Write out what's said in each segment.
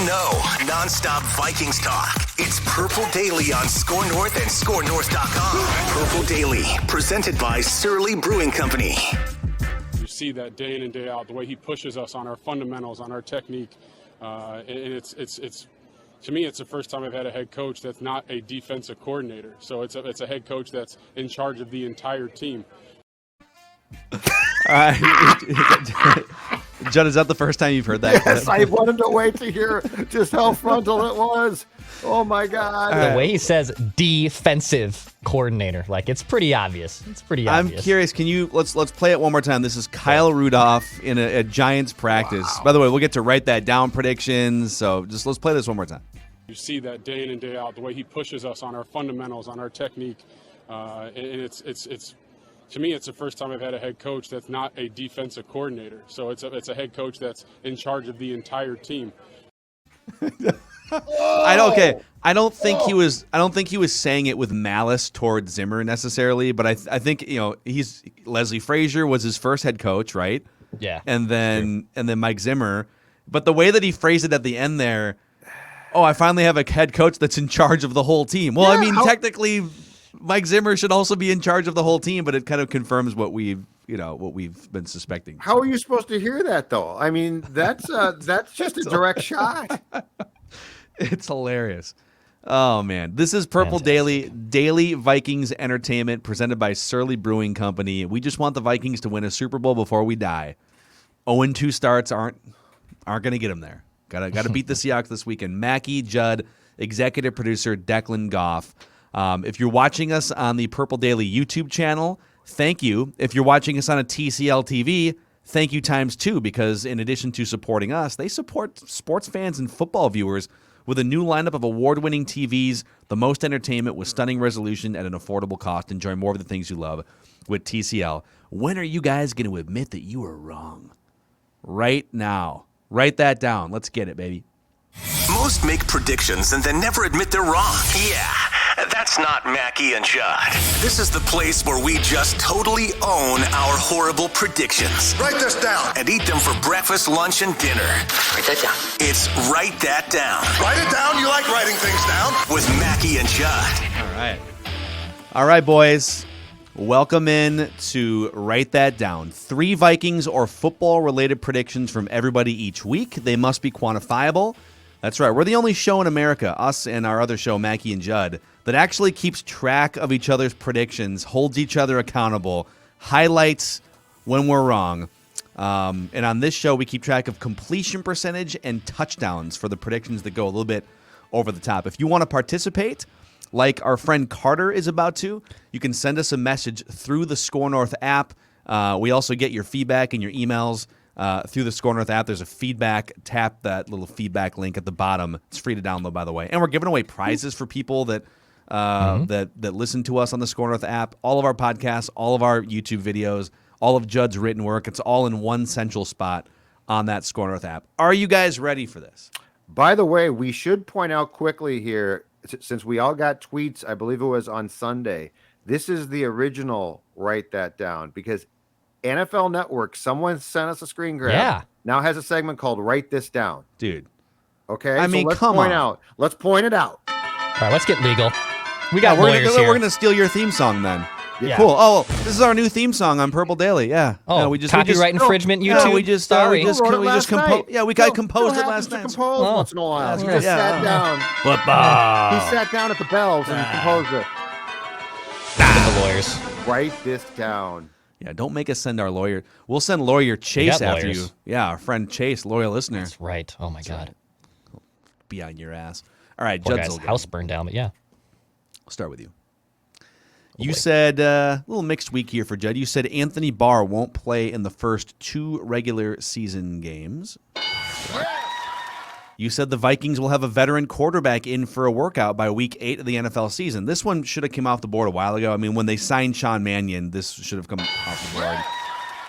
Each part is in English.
know, nonstop Vikings talk. It's Purple Daily on Score North and ScoreNorth.com. Purple Daily, presented by Surly Brewing Company. You see that day in and day out, the way he pushes us on our fundamentals, on our technique, and it's to me, it's the first time I've had a head coach that's not a defensive coordinator. So it's a head coach that's in charge of the entire team. All right. Judd, is that the first time you've heard that? Yes, I wanted to wait to hear just how frontal it was. Oh, my God. The way he says defensive coordinator, like it's pretty obvious. It's pretty I'm obvious. curious. Can you let's play it one more time? This is Kyle Rudolph in a Giants practice. Wow. By the way, we'll get to write that down predictions. So just let's play this one more time. You see that day in and day out, the way he pushes us on our fundamentals, on our technique, and it's to me, it's the first time I've had a head coach that's not a defensive coordinator. So it's a head coach that's in charge of the entire team. I don't think he was saying it with malice toward Zimmer necessarily, but I think Leslie Frazier was his first head coach, right? Yeah. And then Mike Zimmer, but the way that he phrased it at the end there, I finally have a head coach that's in charge of the whole team. Well, yeah, technically Mike Zimmer should also be in charge of the whole team, but it kind of confirms what we've been suspecting. How are you supposed to hear that, though? I mean, that's just a direct shot. It's hilarious. Oh, man. This is Purple Daily Vikings entertainment presented by Surly Brewing Company. We just want the Vikings to win a Super Bowl before we die. 0-2 starts aren't going to get them there. Got to beat the Seahawks this weekend. Mackie, Judd, executive producer Declan Goff. If you're watching us on the Purple Daily YouTube channel, thank you. If you're watching us on a TCL TV, thank you times two, because in addition to supporting us, they support sports fans and football viewers with a new lineup of award-winning TVs, the most entertainment with stunning resolution at an affordable cost. Enjoy more of the things you love with TCL. When are you guys going to admit that you were wrong? Right now. Write that down. Let's get it, baby. Most make predictions and then never admit they're wrong. Yeah, that's not Mackie and Judd. This is the place where we just totally own our horrible predictions. Write this down. And eat them for breakfast, lunch, and dinner. Write that down. It's Write That Down. Write it down. You like writing things down. With Mackie and Judd. All right, boys. Welcome in to Write That Down. 3 Vikings or football-related predictions from everybody each week. They must be quantifiable. That's right. We're the only show in America, us and our other show, Mackie and Judd, that actually keeps track of each other's predictions, holds each other accountable, highlights when we're wrong. And on this show, we keep track of completion percentage and touchdowns for the predictions that go a little bit over the top. If you want to participate, like our friend Carter is about to, you can send us a message through the Score North app. We also get your feedback and your emails through the Score North app. There's a feedback. Tap that little feedback link at the bottom. It's free to download, by the way. And we're giving away prizes for people that listen to us on the Score North app. All of our podcasts, all of our YouTube videos, all of Judd's written work. It's all in one central spot on that Score North app. Are you guys ready for this? By the way, we should point out quickly here, since we all got tweets, I believe it was on Sunday, this is the original Write That Down, because NFL Network, someone sent us a screen grab, now has a segment called Write This Down. Dude. Okay? I mean, come on. Let's point it out. All right, let's get legal. We got lawyers here. We're going to steal your theme song then. Yeah. Cool. Oh, this is our new theme song on Purple Daily. Yeah. Oh, no, copyright infringement, YouTube? Sorry. We composed it last night. Compose once in a while. He just sat down. Football. He sat down at the Bells and composed it. Get the lawyers. Write this down. Yeah, don't make us send our lawyer. We'll send lawyer Chase after lawyers. you. Yeah, our friend Chase, loyal listener. That's right. Oh, my God. Be on your ass. All right, Poor Judd's guy's house burned down, but yeah. I'll start with you. You said, a little mixed week here for Judd. You said Anthony Barr won't play in the first 2 regular season games. You said the Vikings will have a veteran quarterback in for a workout by week 8 of the NFL season. This one should have come off the board a while ago. I mean, when they signed Sean Mannion, this should have come off the board.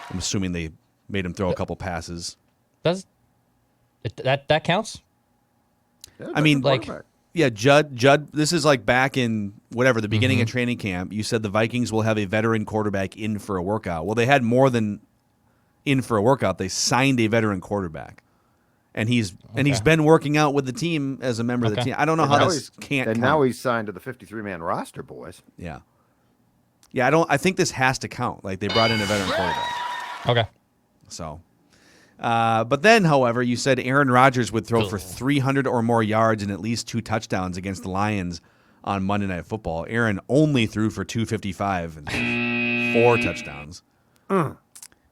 I'm assuming they made him throw a couple passes. That counts? I mean, yeah, Judd, this is like back in whatever, the beginning of training camp. You said the Vikings will have a veteran quarterback in for a workout. Well, they had more than in for a workout. They signed a veteran quarterback. and he's been working out with the team as a member of the team. I don't know how this can't. And count. now he's signed to the 53-man roster, boys. Yeah. I think this has to count. Like they brought in a veteran quarterback. Okay. So, but then, however, you said Aaron Rodgers would throw for 300 or more yards and at least 2 touchdowns against the Lions on Monday Night Football. Aaron only threw for 255 and 4 touchdowns.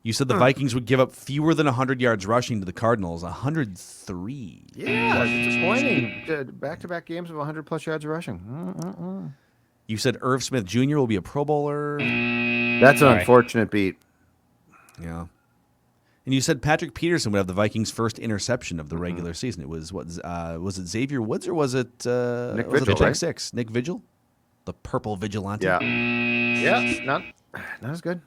You said the Vikings would give up fewer than 100 yards rushing to the Cardinals, 103. Yeah, it's disappointing. Back-to-back games of 100-plus yards rushing. You said Irv Smith Jr. will be a Pro Bowler. That's an unfortunate beat. Yeah. And you said Patrick Peterson would have the Vikings' first interception of the regular season. It was was it Xavier Woods or was it Nick was Vigil, it pick right? 6? Nick Vigil, the purple vigilante. Yeah, not as good.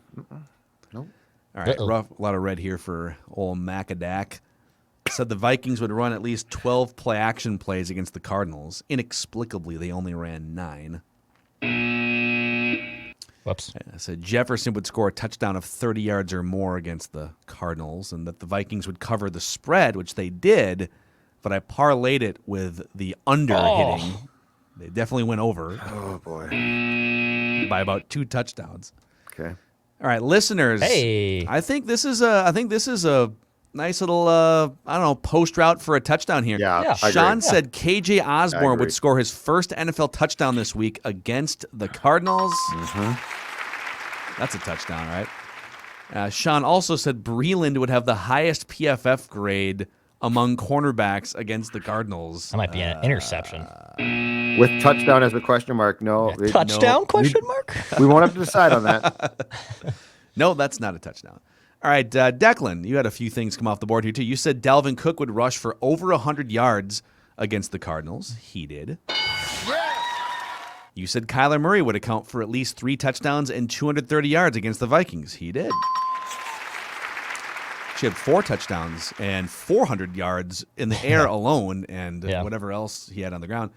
Nope. All right, a lot of red here for old Macadac. Said the Vikings would run at least 12 play-action plays against the Cardinals. Inexplicably, they only ran 9. Whoops. I said Jefferson would score a touchdown of 30 yards or more against the Cardinals, and that the Vikings would cover the spread, which they did, but I parlayed it with the under hitting. They definitely went over. Oh, boy. By about 2 touchdowns. Okay. All right, listeners. Hey. I think this is a nice little post route for a touchdown here. Yeah. Yeah. I agree. Sean said KJ Osborne agree. would score his first NFL touchdown this week against the Cardinals. That's a touchdown, right? Sean also said Breland would have the highest PFF grade among cornerbacks against the Cardinals. That might be an interception. With touchdown as the question mark. No. Touchdown? Question mark? We won't have to decide on that. No, that's not a touchdown. All right, Declan, you had a few things come off the board here, too. You said Dalvin Cook would rush for over 100 yards against the Cardinals. He did. You said Kyler Murray would account for at least 3 touchdowns and 230 yards against the Vikings. He did. She had 4 touchdowns and 400 yards in the air alone and whatever else he had on the ground.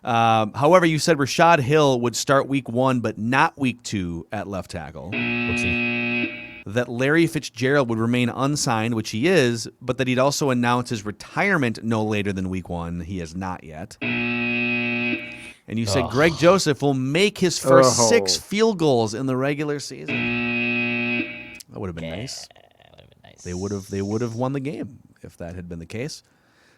However, you said Rashad Hill would start week 1 but not week 2 at left tackle. Whoopsie. That Larry Fitzgerald would remain unsigned, which he is, but that he'd also announce his retirement no later than week 1. He has not yet. And you said Greg Joseph will make his first 6 field goals in the regular season. That would have been nice. They would have won the game if that had been the case.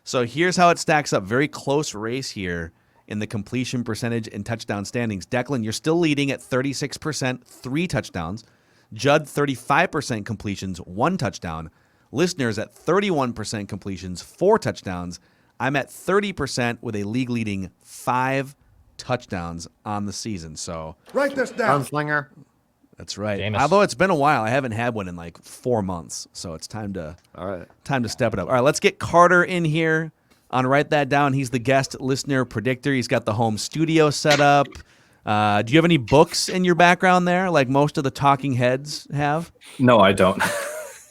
So here's how it stacks up. Very close race here in the completion percentage and touchdown standings. Declan, you're still leading at 36%, 3 touchdowns. Judd, 35% completions, 1 touchdown. Listeners at 31% completions, 4 touchdowns. I'm at 30% with a league-leading 5 touchdowns on the season. So Write this down. Gunslinger. that's right. Jameis. Although it's been a while, I haven't had one in like 4 months. So it's time to step it up. All right, let's get Carter in here on Write That Down. He's the guest listener predictor. He's got the home studio set up. Do you have any books in your background there, like most of the talking heads have? No, I don't.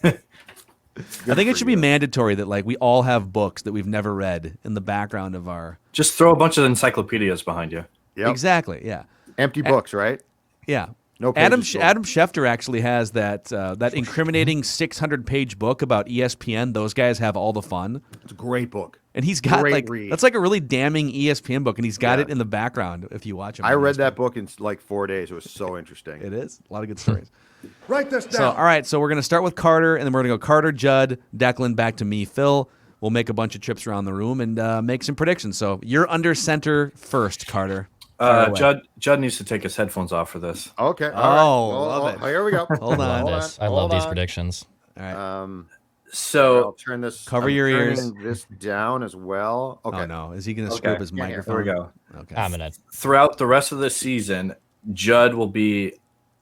I think it should be mandatory that like we all have books that we've never read in the background of our. Just throw a bunch of encyclopedias behind you. Yep. Exactly. Yeah. Empty books, right? Yeah. No Adam pages Adam Schefter actually has that incriminating 600-page book about ESPN. Those guys have all the fun, It's a great book. and he's got Great like read. that's like a really damning ESPN book, and he's got it in the background if you watch him. I on read ESPN. that book in like 4 days. It was so interesting. It is a lot of good stories. Write this down. So, all right, so we're going to start with Carter, and then we're going to go Carter, Judd, Declan, back to me, Phil. We'll make a bunch of trips around the room and make some predictions. So you're under center first, Carter. Fire away. Judd needs to take his headphones off for this. Okay. All right. love it. Here we go. Hold on. I love these predictions. All right. I'll So turn this. Cover I'm your turning ears. this down as well. Okay. Oh, no. Is he going to screw up his Yeah, microphone? here we go. Okay. I'm gonna. Throughout the rest of the season, Judd will be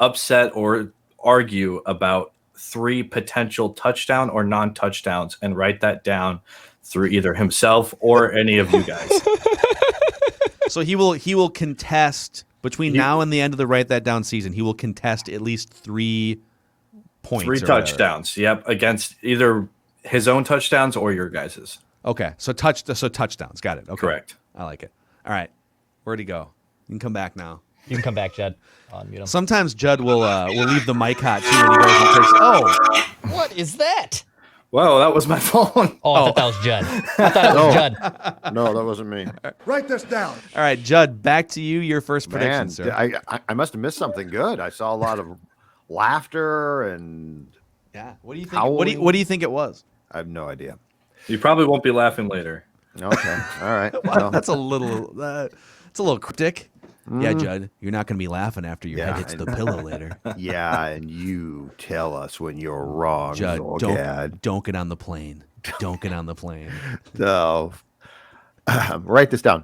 upset or argue about 3 potential touchdown or non-touchdowns and write that down through either himself or any of you guys. So he will contest between now and the end of the Write That Down season. He will contest at least 3 points. 3 or whatever. touchdowns. Yep, against either his own touchdowns or your guys's. Okay. So touchdowns. Got it. Okay. Correct. I like it. All right. Where'd he go? You can come back now. You can come back, Judd. I'll unmute him. Sometimes Judd will leave the mic hot too when he goes and takes. Oh, What is that? Whoa, that was my phone. Oh, I thought that was Judd. I thought it was Judd. No, that wasn't me. Write this down. All right, Judd, back to you. Your first prediction, Man, sir. I must have missed something good. I saw a lot of laughter and Yeah. What do you think? Howling. What do you think it was? I have no idea. You probably won't be laughing later. Okay. All right. Well, That's a little. It's a little cryptic. Yeah, Judd, you're not going to be laughing after your head Yeah, hits I the pillow later. yeah, and you tell us when you're wrong, Judd, Zorgad. don't get on the plane. Don't get on the plane. So, write this down.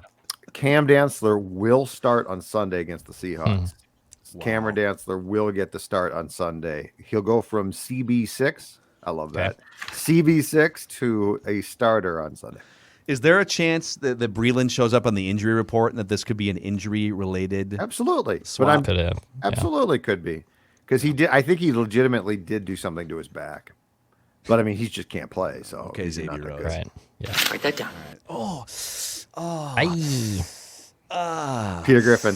Cam Dantzler will start on Sunday against the Seahawks. Cameron Dantzler will get the start on Sunday. He'll go from CB6. I love that. CB6 to a starter on Sunday. Is there a chance that Breeland shows up on the injury report and that this could be an injury-related? Absolutely. Swap. But I'm Could have. absolutely could be. Because he did I think he legitimately did do something to his back. But I mean he just can't play. So Okay, he's Xavier not that Rhodes. good. Right. Yeah. Write that down. Aye. Peter Griffin.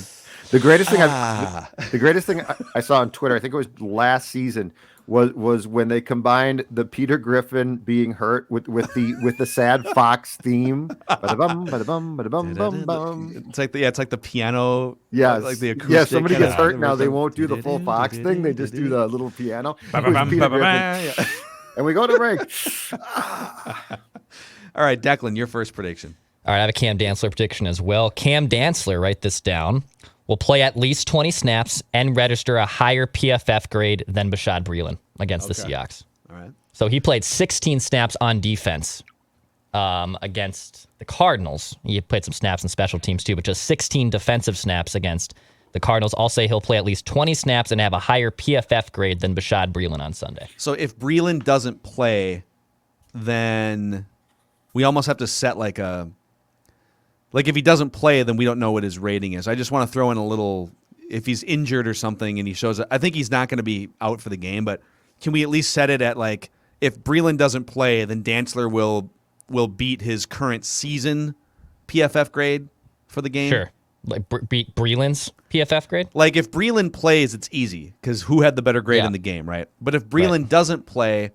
The greatest thing I saw on Twitter, I think it was last season, was when they combined the Peter Griffin being hurt with the sad Fox theme. Ba-da-bum, ba-da-bum, ba-da-bum, bum, bum. It's like the piano. Yes. like the acoustic. Yeah, somebody kinda- gets hurt now. They won't do the full Fox thing. They just do the little piano. It was Peter Griffin. Yeah. And we go to break. All right, Declan, your first prediction. All right, I have a Cam Dantzler prediction as well. Cam Dantzler, write this down, will play at least 20 snaps and register a higher PFF grade than Bashaud Breeland against the Seahawks. All right. So he played 16 snaps on defense against the Cardinals. He played some snaps in special teams too, but just 16 defensive snaps against the Cardinals. I'll say he'll play at least 20 snaps and have a higher PFF grade than Bashaud Breeland on Sunday. So if Breeland doesn't play, then we almost have to set like if he doesn't play, then we don't know what his rating is. I just want to throw in a little, if he's injured or something and he shows up, I think he's not going to be out for the game, but can we at least set it at like, if Breeland doesn't play, then Dantzler will beat his current season PFF grade for the game? Sure. Like beat Breeland's PFF grade? Like if Breeland plays, it's easy because who had the better grade in the game, right? But if Breeland doesn't play,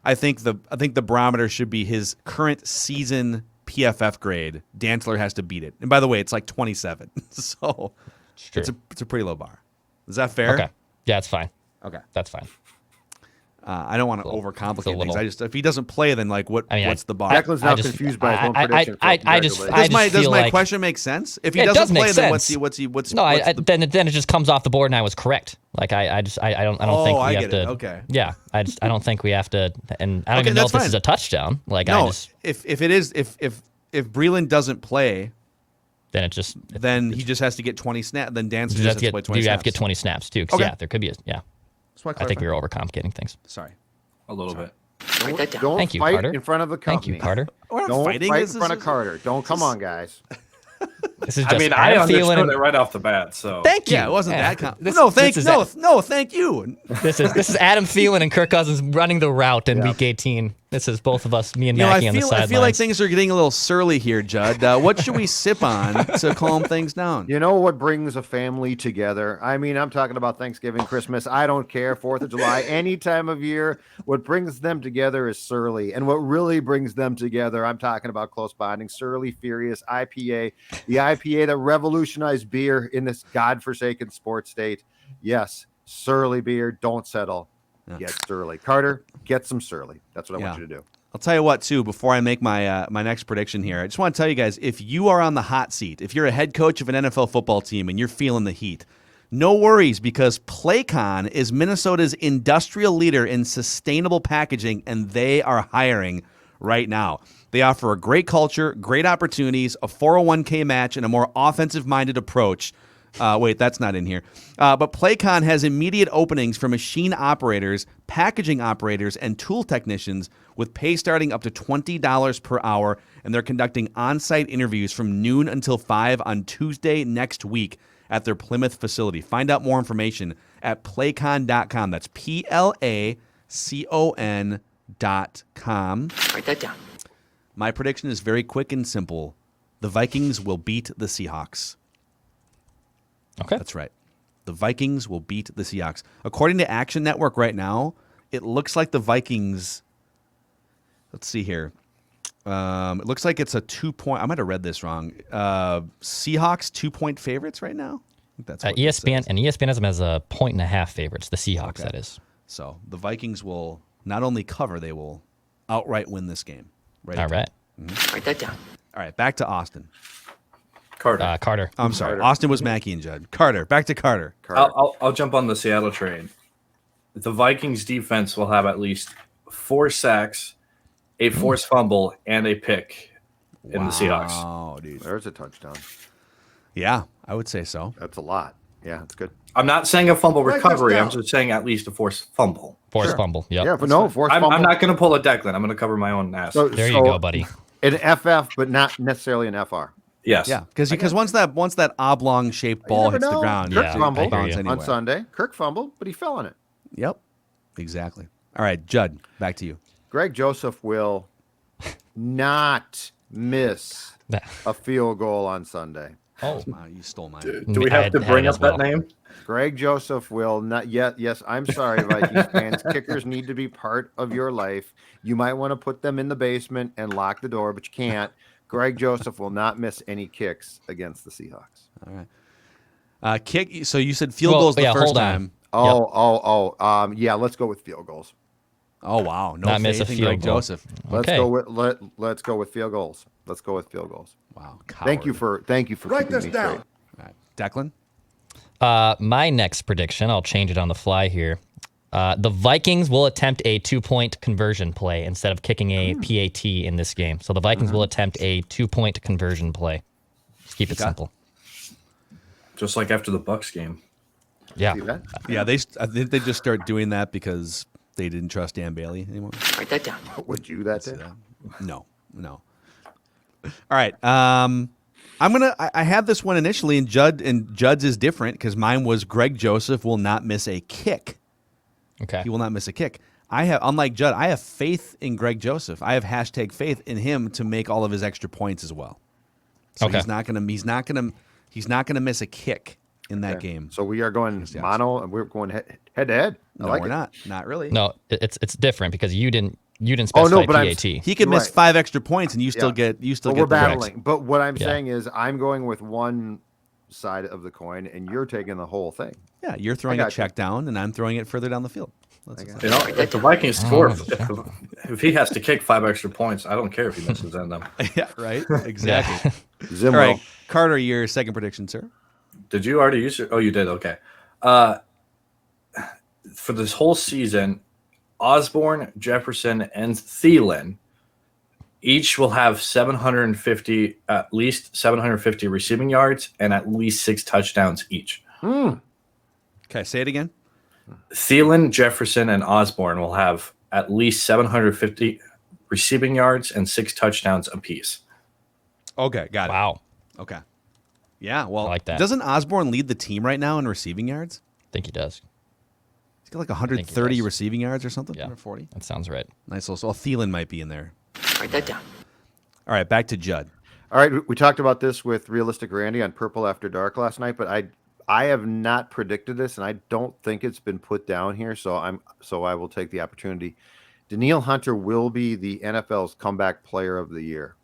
I think the barometer should be his current season PFF grade. Dantzler has to beat it. And by the way, it's like 27. So it's a pretty low bar. Is that fair? Okay. Yeah, it's fine. Okay. That's fine. I don't want to overcomplicate little- things. If he doesn't play, then like what's the bar? Declan's now confused by his own prediction. so Does congratulations. Does feel my like- question make sense? If he It doesn't does make play, then sense. what's No, the, then it just comes off the board and I was correct. Like I don't think we I have get to. it. Okay. Yeah, I don't think we have to. And I don't Okay, even know that's if this fine. is a touchdown. Like no. If Breeland doesn't play, then it just then he just has to get 20 snaps. Then Dantzler you just have has to to play get 20 you snaps. have to get 20 snaps too. 'Cause, Okay. yeah, there could be That's why I think we were overcomplicating things. Sorry. A little bit. Write that down. Don't Thank you, fight Carter. in front of the Thank company. you, Carter. We're not Don't fighting. fight This in front is- of Carter. Don't come on, guys. This is just I mean, I Adam understood Thielen it right off the bat. So Thank you. Yeah, it wasn't Yeah. that. This- No, this thank you. This is Adam Thielen and Kirk Cousins running the route in Week 18. This is both of us, me and You know, Mackie on the I sidelines. feel like things are getting a little surly here, Judd. What should we sip on to calm things down? You know what brings a family together? I mean, I'm talking about Thanksgiving, Christmas. I don't care. 4th of July, any time of year. What brings them together is Surly. And what really brings them together, I'm talking about close bonding. Surly Furious IPA, the IPA that revolutionized beer in this godforsaken sports state. Yes, Surly beer. Don't settle. Get Surly. Carter, get some Surly. That's what I want you to do. I'll tell you what, too, before I make my my next prediction here, I just want to tell you guys, if you are on the hot seat, if you're a head coach of an NFL football team and you're feeling the heat, no worries, because Playcon is Minnesota's industrial leader in sustainable packaging, and they are hiring right now. They offer a great culture, great opportunities, a 401k match, and a more offensive-minded approach. Wait, that's not in here. But Playcon has immediate openings for machine operators, packaging operators, and tool technicians with pay starting up to $20 per hour. And they're conducting on-site interviews from noon until 5 on Tuesday next week at their Plymouth facility. Find out more information at playcon.com. That's PLACON.com. Write that down. My prediction is very quick and simple. The Vikings will beat the Seahawks. Okay. That's right. The Vikings will beat the Seahawks. According to Action Network right now, it looks like the Vikings Let's see here. It looks like it's a 2-point. I might have read this wrong. Seahawks 2-point favorites right now. I think that's what this ESPN says. and ESPN has them as a 1.5 favorites. The Seahawks, that is. So the Vikings will not only cover, they will outright win this game. All right. Write that down. All right, back to Austin. Carter. Carter. I'm sorry. Austin was Mackey and Judd. Carter, back to Carter. I'll jump on the Seattle train. The Vikings defense will have at least 4 sacks, a forced fumble, and a pick in the Seahawks. Oh, dude. There's a touchdown. Yeah, I would say so. That's a lot. Yeah, that's good. I'm not saying a fumble Write this recovery. I'm down. just saying at least a forced fumble. Forced fumble. Yep. Yeah, but no, forced I'm fumble. not going to pull a Declan. I'm going to cover my own ass. There you go, buddy. An FF, but not necessarily an FR. yes. Yeah, because once that oblong shaped ball never hits the know. ground, Kirk Yeah, fumbled I hear bounce you. anyway. on Sunday. Kirk fumbled, but he fell on it. Yep, exactly. All right, Judd, back to you. Greg Joseph will not miss a field goal on Sunday. Oh, Wow, you stole mine. Do we I have to had bring it up as that well. name? Greg Joseph will not yet. Yes, I'm sorry, Vikings fans. Kickers need to be part of your life. You might want to put them in the basement and lock the door, but you can't. Greg Joseph will not miss any kicks against the Seahawks. All right. Kick. So you said field Well, goals the yeah, first hold on. time. Yeah, let's go with field goals. Oh wow, no Not miss faith a in field Greg goal. Joseph. Let's Okay. go with let's go with field goals. Let's go with field goals. Wow. Thank you coward. for Write keeping this me down. straight. All right. Declan. My next prediction, I'll change it on the fly here. The Vikings will attempt a 2-point conversion play instead of kicking a PAT in this game. So the Vikings will attempt a 2-point conversion play. Just keep it simple. Just like after the Bucks game. Yeah. See that? Yeah, I think they just start doing that because they didn't trust Dan Bailey anymore. Write that down. Would you that day? No. All right. I had this one initially, and Judd's is different because mine was Greg Joseph will not miss a kick. Okay. He will not miss a kick. Unlike Judd, I have faith in Greg Joseph. I have #faith in him to make all of his extra points as well. So Okay. he's not gonna miss a kick in that game. So we are going Yes. mono, and we're going head to head. I No, like we're it. not. Not really. No, it's different because you didn't Oh, specify no, but I'm- PAT. He could You're miss right. 5 extra points, and you still Yeah. get But we're the points. battling. But what I'm Yeah. saying is, I'm going with one side of the coin, and you're taking the whole thing. Yeah, you're throwing I a got you. check down, and I'm throwing it further down the field. That's got what's You know, if the Vikings Oh, score, if he has to kick 5 extra points, I don't care if he misses on them. yeah, right. Exactly. Zimro. All right, Carter, your second prediction, sir. Did you already use it? Oh, you did. Okay. For this whole season, Osborne, Jefferson, and Thielen each will have at least 750 receiving yards and at least 6 touchdowns each. Okay, say it again. Thielen, Jefferson, and Osborne will have at least 750 receiving yards and 6 touchdowns apiece. Okay, got it. Wow. Okay. Yeah, well, I like that. doesn't Osborne lead the team right now in receiving yards? I think he does. He's got like he 130 does. receiving yards or something. Yeah. 140. That sounds right. Nice little. So Thielen might be in there. Write that down. All right, back to Judd. All right, we talked about this with Realistic Randy on Purple After Dark last night, but I have not predicted this, and I don't think it's been put down here. So I will take the opportunity. Danielle Hunter will be the NFL's Comeback Player of the Year.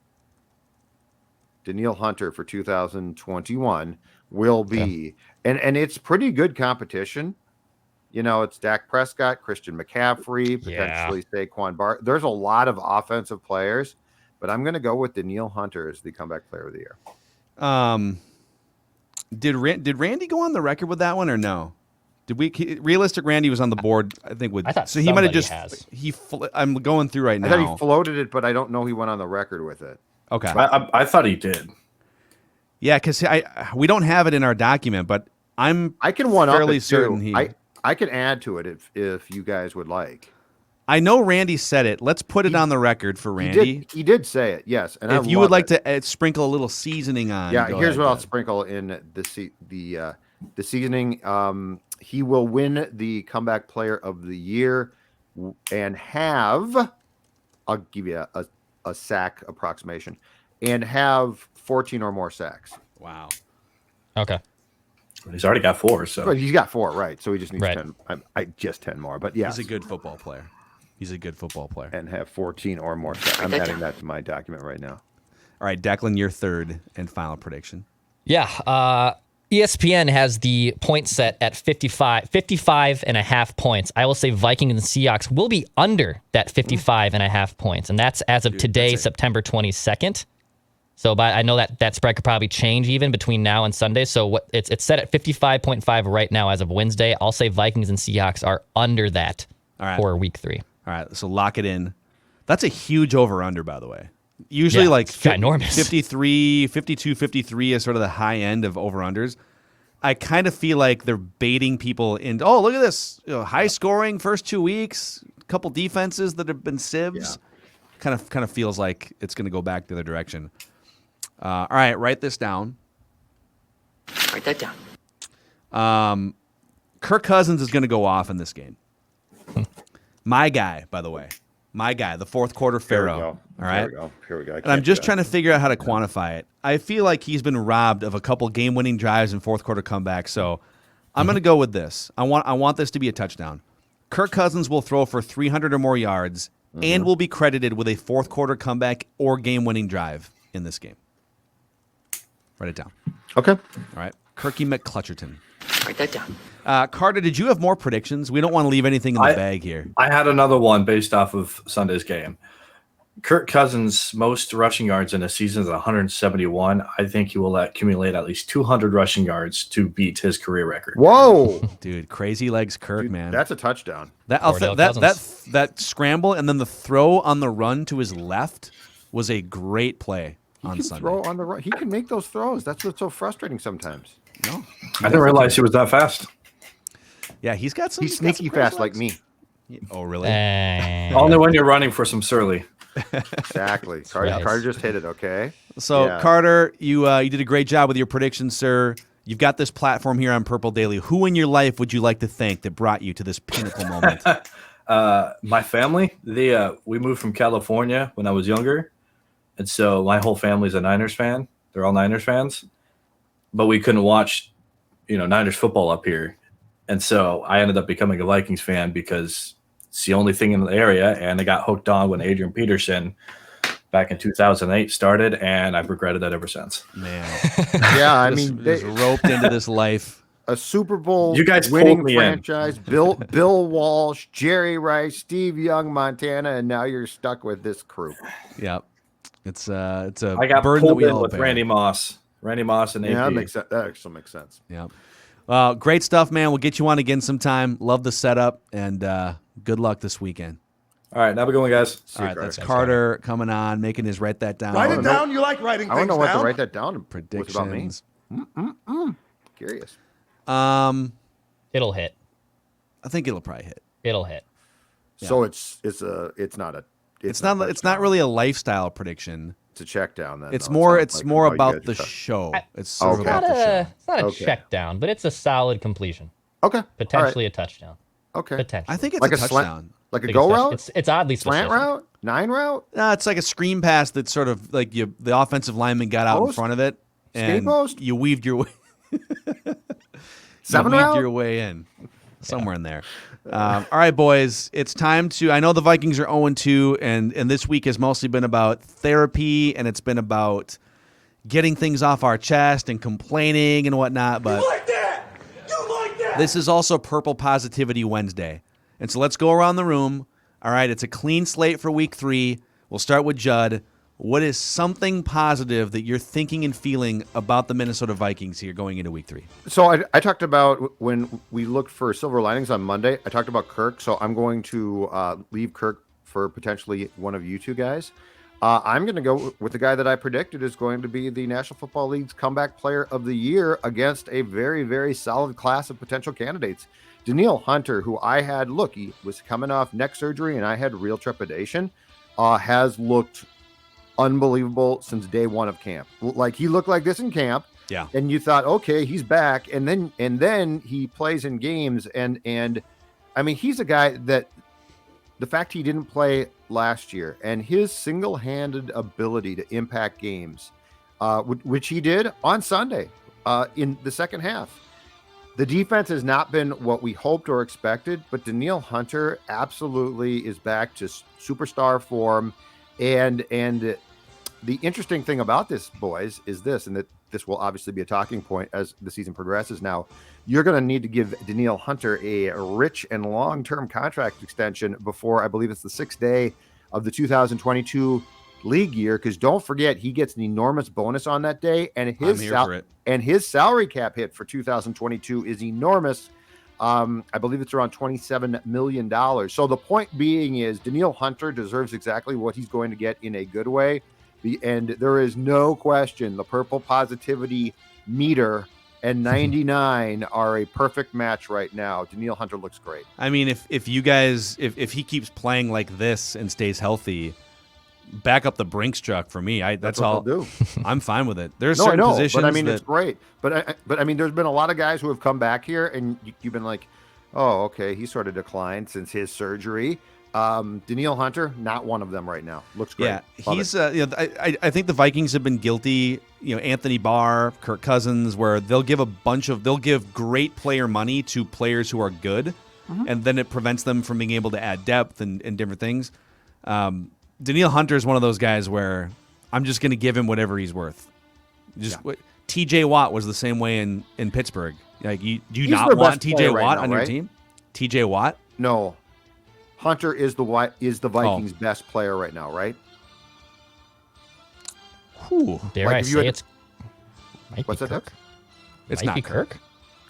Danielle Hunter for 2021 will be, and it's pretty good competition. You know, it's Dak Prescott, Christian McCaffrey, potentially Saquon Barkley. There's a lot of offensive players, but I'm going to go with Danielle Hunter as the Comeback Player of the Year. Did Randy go on the record with that one or no? Did Realistic Randy was on the board? I think with. I thought so he might have somebody just. has. I'm going through right I thought now. he floated it, but I don't know he went on the record with it. Okay. I thought he did. Yeah, because we don't have it in our document, but I can one up fairly it certain too. he. I can add to it if you guys would like. I know Randy said it. Let's put it on the record for Randy. He did say it, yes. And If you would like to sprinkle a little seasoning on, yeah, go here's ahead, what I'll Judd. sprinkle in the seasoning. He will win the Comeback Player of the Year and have, I'll give you a sack approximation, and have 14 or more sacks. Wow. Okay. He's already got 4, so But he's got 4, right? So he just needs Right. 10. I just 10 more, but yeah, He's a good football player. He's a good football player. and have 14 or more sacks. I'm that adding down. that to my document right now. All right, Declan, your third and final prediction. Yeah. ESPN has the point set at 55 and a half points. I will say Vikings and Seahawks will be under that 55 and a half points. And that's as of today, September 22nd. So I know that spread could probably change even between now and Sunday. So it's set at 55.5 right now as of Wednesday. I'll say Vikings and Seahawks are under that for week 3. All right, so lock it in. That's a huge over-under, by the way. Usually Yeah, like it's ginormous. 53, 52, 53 is sort of the high end of over-unders. I kind of feel like they're baiting people in. Oh, look at this. High scoring first 2 weeks, a couple defenses that have been sieves. Kind of feels like it's going to go back the other direction. All right, write this down. Write that down. Kirk Cousins is going to go off in this game. My guy, by the way. My guy, the fourth quarter Pharaoh. All right. Here we go. And I'm just trying to figure out how to quantify it. I feel like he's been robbed of a couple game-winning drives and fourth quarter comebacks. So I'm going to go with this. I want this to be a touchdown. Kirk Cousins will throw for 300 or more yards and will be credited with a fourth quarter comeback or game-winning drive in this game. Write it down. Okay. All right. Kirky McClutcherton. Write that down. Carter, did you have more predictions? We don't want to leave anything in the bag here. I had another one based off of Sunday's game. Kirk Cousins' most rushing yards in a season is 171. I think he will accumulate at least 200 rushing yards to beat his career record. Whoa. Dude, crazy legs Kirk, Dude, man. that's a touchdown. That scramble and then the throw on the run to his left was a great play on Sunday. Throw on the right. He can make those throws. That's what's so frustrating sometimes. No. I didn't realize he was that fast. Yeah, he's got some. He's got some sneaky crazy fast like legs. me. Oh, really? Only when you're running for some surly. Exactly. Right. Carter just hit it, okay? So, Yeah. Carter, you did a great job with your predictions, sir. You've got this platform here on Purple Daily. Who in your life would you like to thank that brought you to this pinnacle moment? My family, we moved from California when I was younger. And so my whole family's a Niners fan. They're all Niners fans. But we couldn't watch, Niners football up here. And so I ended up becoming a Vikings fan because it's the only thing in the area. And I got hooked on when Adrian Peterson back in 2008 started. And I've regretted that ever since. Man. Yeah, I Just- mean, just roped into this life. a Super Bowl You guys winning pulled me in. franchise, Bill Walsh, Jerry Rice, Steve Young, Montana, and now you're stuck with this crew. Yep. It's a I got burden that pulled we in all with bear. Randy Moss and AP. Yeah, that actually makes sense. Yep. Well, great stuff, man. We'll get you on again sometime. Love the setup, and good luck this weekend. All right, have a good one, guys. All right, that's Carter coming on, making his write that down. Write it down. You like writing I want things to know what down. to write that down. What's about me? Predictions. Curious. It'll hit. I think it'll probably hit. It'll hit. So it's Not really a lifestyle prediction. It's a check down. Then It's though. more. not It's like more how you about guys the are talking. show. It's sort of Okay. about the show. It's not a Okay. check down, but it's a solid completion. Okay. Potentially a touchdown. Okay. Potentially. I think it's Like a a slant, touchdown. like a Think go it's- route, It's oddly slant specific. route, 9 route, No, it's like a screen pass that sort of like the offensive lineman got out in Post? front of it, Skate and post? you weaved your way. 7 you weaved route. your way in somewhere in there. All right, boys, it's time to. I know the Vikings are 0-2, and this week has mostly been about therapy, and it's been about getting things off our chest and complaining and whatnot. But this is also Purple Positivity Wednesday, and so let's go around the room. All right, it's a clean slate for week 3. We'll start with Judd. What is something positive that you're thinking and feeling about the Minnesota Vikings here going into week 3? So I talked about when we looked for silver linings on Monday. I talked about Kirk, so I'm going to leave Kirk for potentially one of you two guys. I'm going to go with the guy that I predicted is going to be the National Football League's comeback player of the year against a very, very solid class of potential candidates. Danielle Hunter, who I had, he was coming off neck surgery and I had real trepidation, has looked unbelievable since day one of camp. Like he looked like this in camp. Yeah. And you thought, okay, he's back. And then he plays in games. And I mean, he's a guy that the fact he didn't play last year and his single-handed ability to impact games, which he did on Sunday in the second half. The defense has not been what we hoped or expected, but Danielle Hunter absolutely is back to superstar form. And the interesting thing about this, boys, is this, and that this will obviously be a talking point as the season progresses now. You're going to need to give Danielle Hunter a rich and long-term contract extension before, I believe it's the 6th day of the 2022 league year, because don't forget he gets an enormous bonus on that day, and his salary cap hit for 2022 is enormous. I believe it's around $27 million. So the point being is Danielle Hunter deserves exactly what he's going to get in a good way. And there is no question the purple positivity meter and 99 are a perfect match right now. Danielle Hunter looks great. I mean, if you guys, if he keeps playing like this and stays healthy, back up the Brinks truck for me. That's all. Do. I'm fine with it. There's certain positions, but I mean, it's great. But I mean, there's been a lot of guys who have come back here, and you've been like, oh, okay, he sort of declined since his surgery. Danielle Hunter, not one of them right now. Looks great. Yeah, he's. I think the Vikings have been guilty. Anthony Barr, Kirk Cousins, where they'll give great player money to players who are good, and then it prevents them from being able to add depth and different things. Danielle Hunter is one of those guys where I'm just going to give him whatever he's worth. T.J. Watt was the same way in Pittsburgh. Like, do you not want T.J. Watt on your team? T.J. Watt? No. Hunter is the Vikings' best player right now, right? Dare I say it's might what's be that? Kirk? It's Might not be Kirk.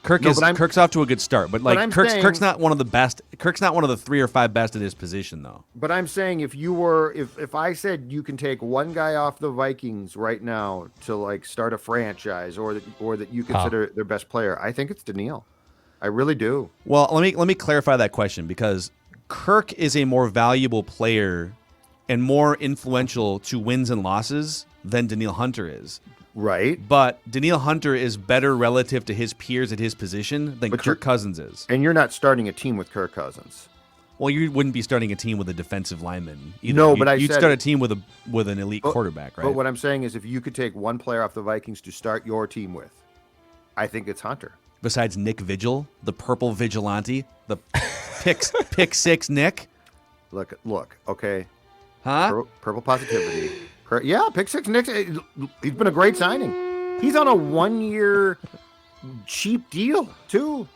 Kirk's off to a good start, but like Kirk's Kirk's not one of the best. Kirk's not one of the 3 or 5 best at his position, though. But I'm saying if I said you can take one guy off the Vikings right now to like start a franchise, or that you consider their best player, I think it's Danielle. I really do. Well, let me clarify that question, because Kirk is a more valuable player and more influential to wins and losses than Danielle Hunter is. Right. But Danielle Hunter is better relative to his peers at his position than Kirk Cousins is. And you're not starting a team with Kirk Cousins. Well, you wouldn't be starting a team with a defensive lineman either. No, you'd start a team with an elite quarterback, right? But what I'm saying is, if you could take one player off the Vikings to start your team with, I think it's Hunter. Besides Nick Vigil, the purple vigilante, the pick six Nick. Look, okay. Huh? Purple positivity. Yeah, pick six Nick. He's been a great signing. He's on a 1-year cheap deal too.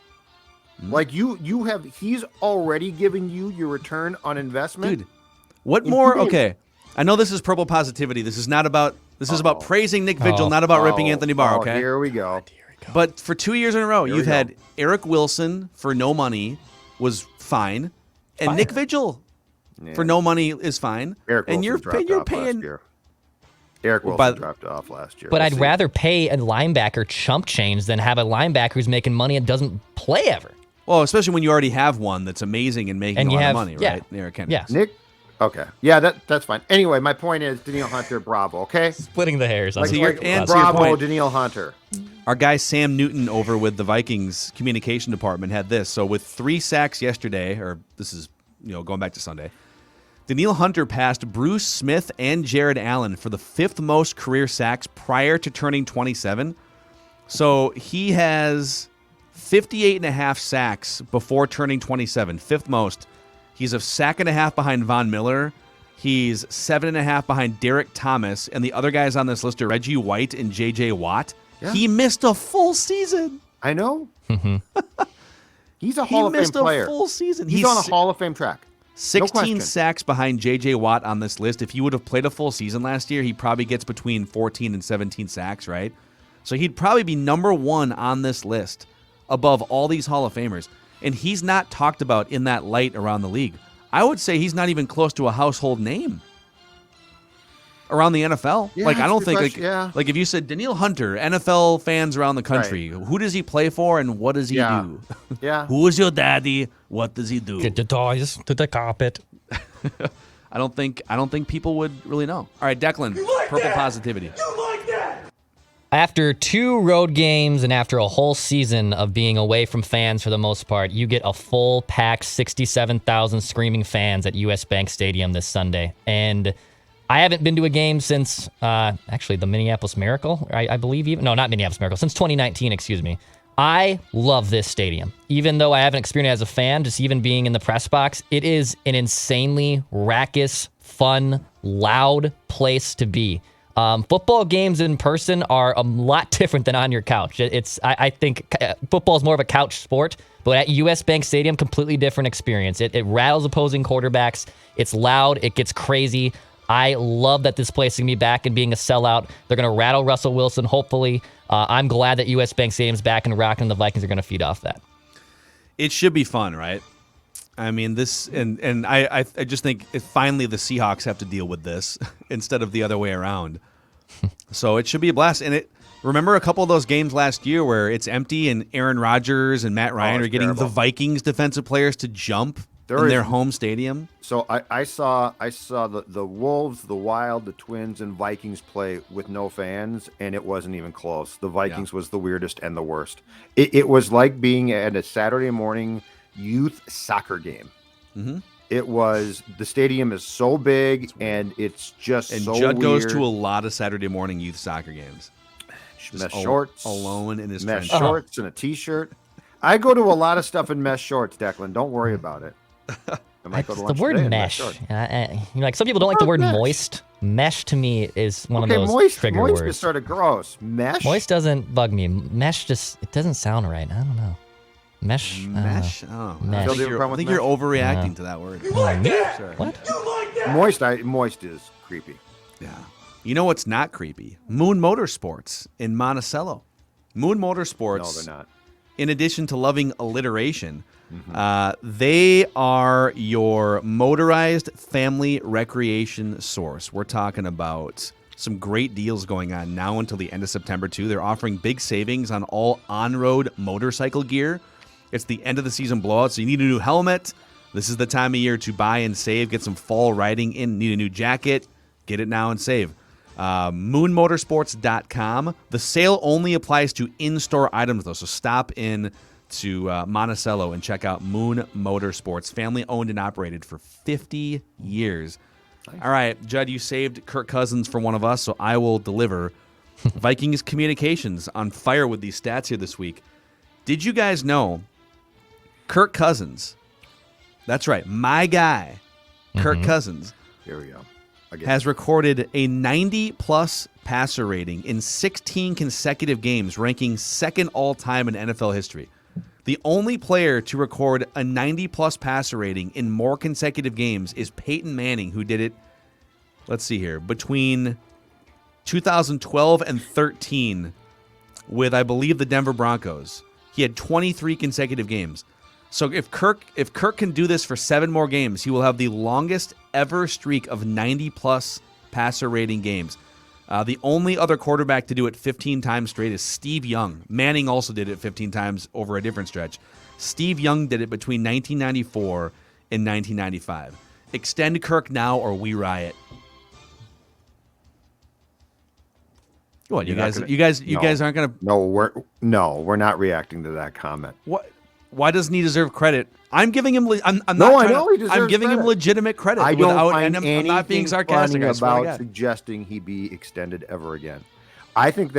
Like he's already given you your return on investment. Dude, what more? Okay, I know this is purple positivity. This is about praising Nick Vigil, not about ripping Anthony Barr. Okay, here we go. But for 2 years in a row, you've had Eric Wilson for no money was fine, and Nick Vigil for no money is fine. Eric Wilson you're paying. Eric Wilson dropped off last year. But I'd rather pay a linebacker chump change than have a linebacker who's making money and doesn't play ever. Well, especially when you already have one that's amazing and making a lot of money, right? Eric Henry. Yeah. Nick. Okay. Yeah, that's fine. Anyway, my point is Danielle Hunter, bravo, okay? Splitting the hairs. Bravo, Danielle Hunter. Our guy Sam Newton over with the Vikings communication department had this. So with 3 sacks yesterday, or this is going back to Sunday, Danielle Hunter passed Bruce Smith and Jared Allen for the 5th most career sacks prior to turning 27. So he has 58.5 sacks before turning 27, 5th most. He's a sack and a half behind Von Miller. He's 7.5 behind Derek Thomas. And the other guys on this list are Reggie White and J.J. Watt. Yeah. He missed a full season. I know. He's a Hall of Fame player. He missed a full season. He's on a Hall of Fame track. 16 sacks behind J.J. Watt on this list. If he would have played a full season last year, he probably gets between 14 and 17 sacks, right? So he'd probably be number 1 on this list above all these Hall of Famers. And he's not talked about in that light around the league. I would say he's not even close to a household name around the NFL. Yeah, like, I don't think, like if you said Danielle Hunter, NFL fans around the country, who does he play for and what does he do? Yeah. Who is your daddy? What does he do? Get the toys to the carpet. I don't think people would really know. All right, Declan, purple positivity. After 2 road games and after a whole season of being away from fans for the most part, you get a full packed 67,000 screaming fans at US Bank Stadium this Sunday. And I haven't been to a game since, actually, the Minneapolis Miracle, I believe. No, not Minneapolis Miracle. Since 2019, excuse me. I love this stadium. Even though I haven't experienced it as a fan, just even being in the press box, it is an insanely raucous, fun, loud place to be. Football games in person are a lot different than on your couch. I think football is more of a couch sport, but at US Bank Stadium, completely different experience. It rattles opposing quarterbacks. It's loud. It gets crazy. I love that this place is going to be back and being a sellout. They're going to rattle Russell Wilson, hopefully. I'm glad that US Bank Stadium's back and rocking, and the Vikings are going to feed off that. It should be fun, right? I mean, this, and I just think finally the Seahawks have to deal with this instead of the other way around. So it should be a blast. And remember a couple of those games last year where it's empty and Aaron Rodgers and Matt Ryan are getting terrible. the Vikings defensive players to jump in their home stadium. So I saw the Wolves, the Wild, the Twins, and Vikings play with no fans, and it wasn't even close. The Vikings was the weirdest and the worst. It was like being at a Saturday morning youth soccer game. Mm-hmm. It was, the stadium is so big, and it's just And so Judd weird. goes to a lot of Saturday morning youth soccer games. mesh shorts, alone in his mesh trench. shorts and a t-shirt. I go to a lot of stuff in mesh shorts, Declan. Don't worry about it. I might go to The lunch word today in mesh. shorts. Like some people don't like the word mesh? moist. Mesh to me is one Okay, of those moist trigger is words. sort of gross. Mesh. Moist doesn't bug me. Mesh just, it doesn't sound right. I don't know. Mesh. Mesh? Oh, Mesh. I Still do a problem think with you're overreacting Yeah. to that word. What? Moist is creepy. Yeah. You know what's not creepy? Moon Motorsports in Monticello. Moon Motorsports. No, they're not. In addition to loving alliteration, they are your motorized family recreation source. We're talking about some great deals going on now until the end of September, too. They're offering big savings on all on-road motorcycle gear. It's the end of the season blowout, so you need a new helmet. This is the time of year to buy and save. Get some fall riding in. Need a new jacket. Get it now and save. Moonmotorsports.com. The sale only applies to in-store items, though, so stop in to Monticello and check out Moon Motorsports, family-owned and operated for 50 years. Nice. All right, Judd, you saved Kirk Cousins for one of us, so I will deliver. Vikings Communications on fire with these stats here this week. Did you guys know Kirk Cousins, that's right, my guy, Kirk Cousins, Here we go. Again. has recorded a 90-plus passer rating in 16 consecutive games, ranking second all-time in NFL history. The only player to record a 90-plus passer rating in more consecutive games is Peyton Manning, who did it, let's see here, between 2012 and 13 with, I believe, the Denver Broncos. He had 23 consecutive games. So if Kirk can do this for 7 more games, he will have the longest ever streak of 90-plus passer rating games. The only other quarterback to do it 15 times straight is Steve Young. Manning also did it 15 times over a different stretch. Steve Young did it between 1994 and 1995. Extend Kirk now or we riot. What, you guys aren't going to... No, we're not reacting to that comment. What? Why doesn't he deserve credit? I'm giving him. I'm No, not I trying know to, he deserves I'm giving him credit. legitimate credit. I don't without, find and I'm not being anything sarcastic. funny I swear to about God. suggesting he be extended ever again. I think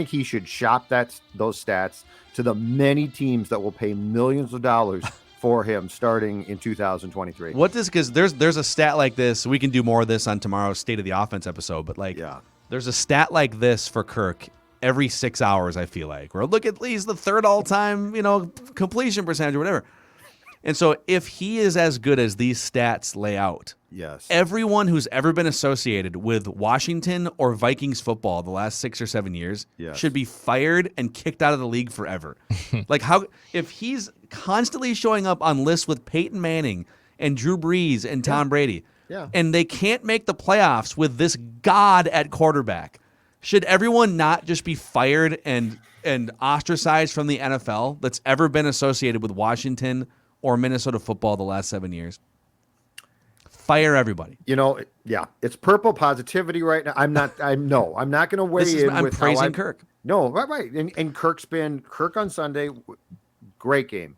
he should shop those stats to the many teams that will pay millions of dollars for him starting in 2023. Because there's a stat like this. We can do more of this on tomorrow's State of the Offense episode. But there's a stat like this for Kirk every 6 hours. I feel like, or look at least the third all-time, completion percentage or whatever. And so if he is as good as these stats lay out, Yes. everyone who's ever been associated with Washington or Vikings football the last 6 or 7 years Yes. should be fired and kicked out of the league forever. If he's constantly showing up on lists with Peyton Manning and Drew Brees and Tom Brady, and they can't make the playoffs with this god at quarterback, should everyone not just be fired and ostracized from the NFL that's ever been associated with Washington or Minnesota football the last 7 years? Fire everybody. It's purple positivity right now. I'm not going to weigh in. I'm praising Kirk. No, right. And Kirk on Sunday, great game.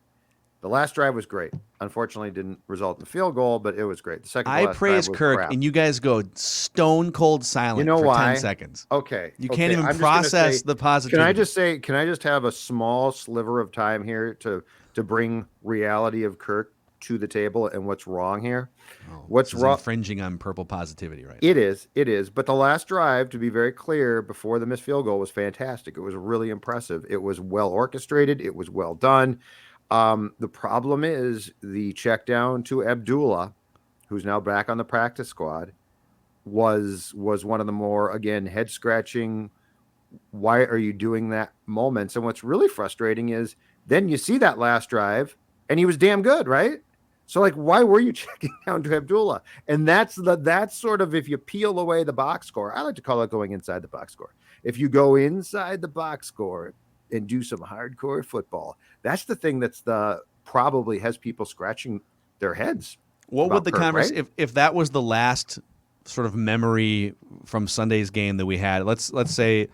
The last drive was great. Unfortunately, didn't result in a field goal, but it was great. The second to I last praise drive was Kirk, crap. and you guys go stone cold silent You know for why? 10 seconds. Okay. You okay, can't even I'm just gonna process say- the positivity. Can I just have a small sliver of time here to bring reality of Kirk to the table and what's wrong here? What's This is wrong? infringing on purple positivity, right? It is. But the last drive, to be very clear, before the missed field goal was fantastic. It was really impressive. It was well orchestrated. It was well done. The problem is the check down to Abdullah, who's now back on the practice squad, was one of the more, again, head scratching, why are you doing that moments. And what's really frustrating is then you see that last drive and he was damn good, right? So like, why were you checking down to Abdullah? And that's sort of, if you peel away the box score, I like to call it going inside the box score. If you go inside the box score and do some hardcore football, that's the thing that's probably has people scratching their heads. What would the Kirk, conversation, right? if that was the last sort of memory from Sunday's game that we had, let's say,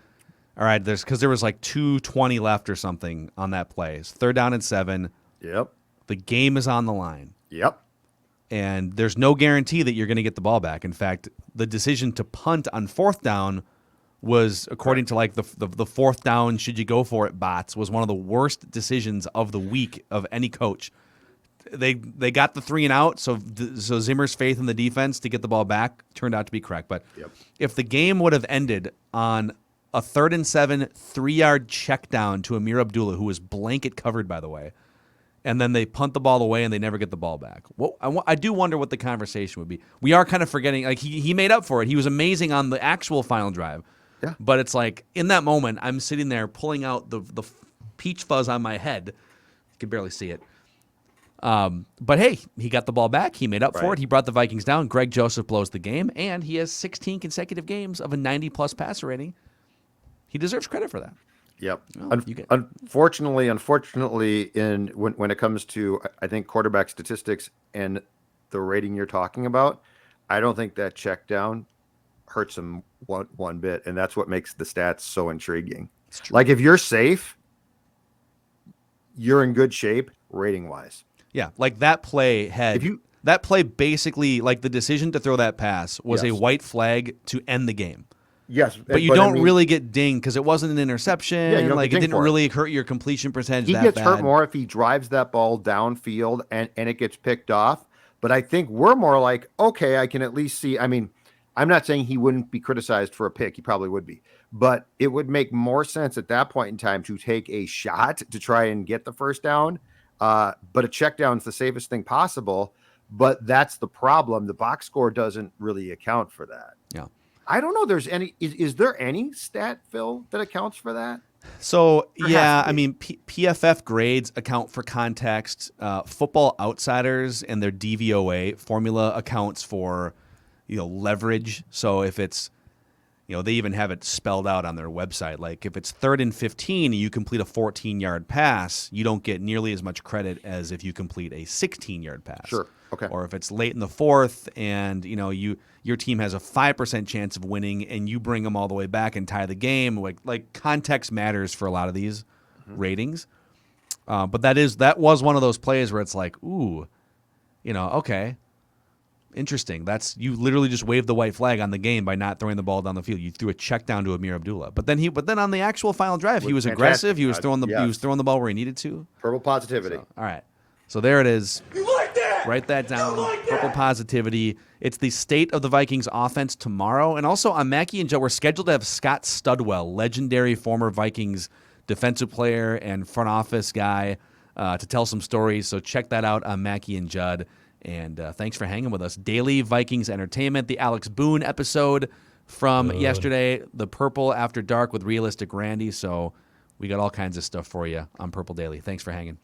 all right, because there was like 2:20 left or something on that play. It's 3rd down and 7. Yep. The game is on the line. Yep. And there's no guarantee that you're going to get the ball back. In fact, the decision to punt on 4th down was, according to like the 4th down, should you go for it bots, was one of the worst decisions of the week of any coach. They got the 3 and out, so Zimmer's faith in the defense to get the ball back turned out to be correct. But if the game would have ended on a 3rd and 7, 3-yard check down to Amir Abdullah, who was blanket covered, by the way, and then they punt the ball away and they never get the ball back. Well, I do wonder what the conversation would be. We are kind of forgetting, like he made up for it. He was amazing on the actual final drive. Yeah. But it's like, in that moment, I'm sitting there pulling out the peach fuzz on my head. You can barely see it. But hey, he got the ball back. He made up for Right. it. He brought the Vikings down. Greg Joseph blows the game, and he has 16 consecutive games of a 90-plus passer rating. He deserves credit for that. Yep. Well, you get- Unfortunately, when it comes to, I think, quarterback statistics and the rating you're talking about, I don't think that check down hurts him one bit, and that's what makes the stats so intriguing. Like, if you're safe, you're in good shape rating wise. Yeah, like that play had that play basically, like the decision to throw that pass was a Yes. white flag to end the game. Yes, But you don't really get dinged because it wasn't an interception. Yeah, you don't like get it dinged didn't for it. really hurt your completion percentage. He that gets bad. hurt more if he drives that ball downfield and it gets picked off. But I think we're more like, okay, I can at least see. I mean, I'm not saying he wouldn't be criticized for a pick. He probably would be. But it would make more sense at that point in time to take a shot to try and get the first down. But a check down is the safest thing possible. But that's the problem. The box score doesn't really account for that. Yeah. I don't know. There's any. Is there any stat, Phil, that accounts for that? So There yeah, has to I be. mean, PFF grades account for context. Football Outsiders and their DVOA formula accounts for, leverage. So if it's, they even have it spelled out on their website. Like if it's 3rd and 15 and you complete a 14-yard pass, you don't get nearly as much credit as if you complete a 16-yard pass. Sure. Okay. Or if it's late in the 4th and your team has a 5% chance of winning and you bring them all the way back and tie the game, like context matters for a lot of these ratings. But that was one of those plays where it's like, ooh, okay, interesting. That's, you literally just waved the white flag on the game by not throwing the ball down the field. You threw a check down to Amir Abdullah. But then on the actual final drive, he was Fantastic. aggressive. He was throwing Yes. he was throwing the ball where he needed to. Purple positivity. All right. So there it is. Write that down. Purple positivity. It's the state of the Vikings offense tomorrow. And also on Mackie and Joe, we're scheduled to have Scott Studwell, legendary former Vikings defensive player and front office guy, to tell some stories. So check that out on Mackie and Judd. And thanks for hanging with us. Daily Vikings Entertainment, the Alex Boone episode from yesterday, the Purple After Dark with Realistic Randy. So we got all kinds of stuff for you on Purple Daily. Thanks for hanging.